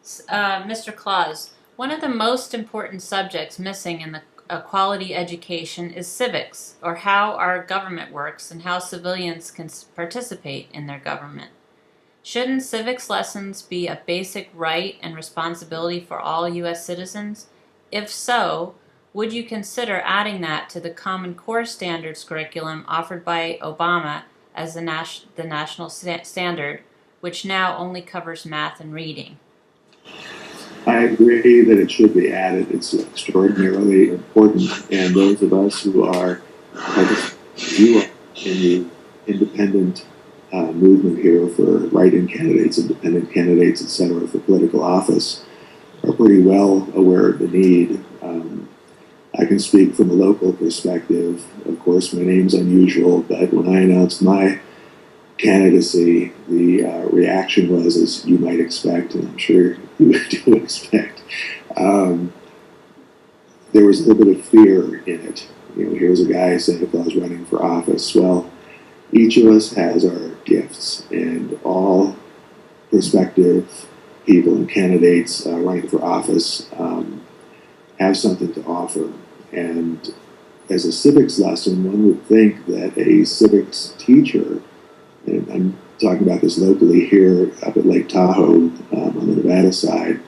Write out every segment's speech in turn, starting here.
Mr. Claus, one of the most important subjects missing in the quality education is civics, or how our government works and how civilians can participate in their government. Shouldn't civics lessons be a basic right and responsibility for all U.S. citizens? If so, would you consider adding that to the Common Core Standards curriculum offered by Obama as the national standard, which now only covers math and reading? I agree that it should be added. It's extraordinarily important, and those of us who are in the independent movement here for write-in candidates, independent candidates, etc., for political office are pretty well aware of the need. I can speak from a local perspective. Of course, my name's unusual, but when I announced my candidacy, the reaction was, as you might expect, and I'm sure you do expect, there was a little bit of fear in it. Here's a guy, Santa Claus, running for office. Well, each of us has our gifts, and all prospective people and candidates running for office have something to offer. And as a civics lesson, one would think that a civics teacher, and I'm talking about this locally here up at Lake Tahoe on the Nevada side,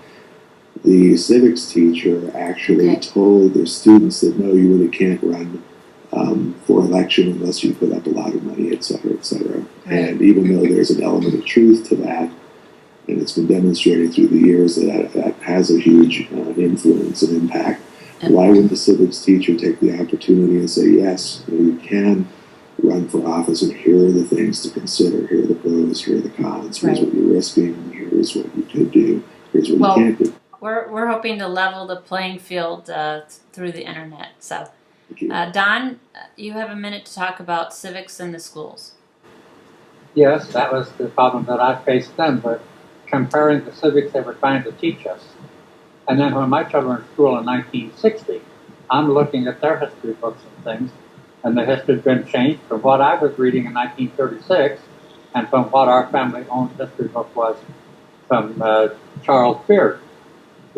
the civics teacher actually told their students that no, you really can't run for election unless you put up a lot of money, et cetera, et cetera. And even though there's an element of truth to that, and it's been demonstrated through the years that that has a huge influence and impact, why wouldn't the civics teacher take the opportunity and say, yes, you can run for office, and here are the things to consider. Here are the pros, here are the cons. Here's what you're risking. Here's what you could do. Here's what you can't do. We're hoping to level the playing field through the internet. So, Don, you have a minute to talk about civics in the schools. Yes, that was the problem that I faced then, but comparing the civics they were trying to teach us. And then when my children were in school in 1960, I'm looking at their history books and things, and the history has been changed from what I was reading in 1936 and from what our family-owned history book was from Charles Beard.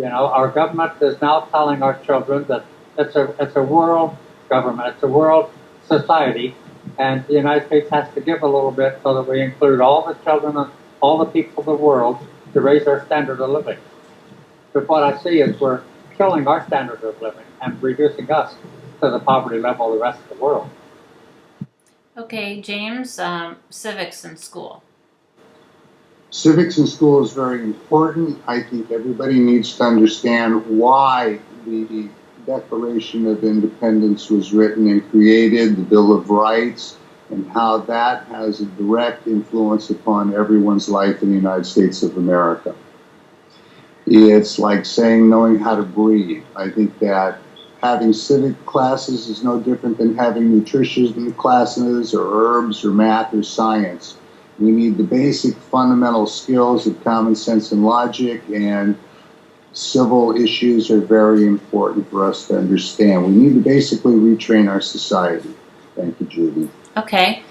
Our government is now telling our children that it's a world government, it's a world society, and the United States has to give a little bit so that we include all the children and all the people of the world to raise our standard of living. But what I see is we're killing our standard of living and reducing us to the poverty level of the rest of the world. Okay, James, civics in school. Civics in school is very important. I think everybody needs to understand why the Declaration of Independence was written and created, the Bill of Rights, and how that has a direct influence upon everyone's life in the United States of America. It's like saying knowing how to breathe. I think that having civic classes is no different than having nutrition classes or herbs or math or science. We need the basic fundamental skills of common sense and logic, and civil issues are very important for us to understand. We need to basically retrain our society. Thank you, Judy. Okay.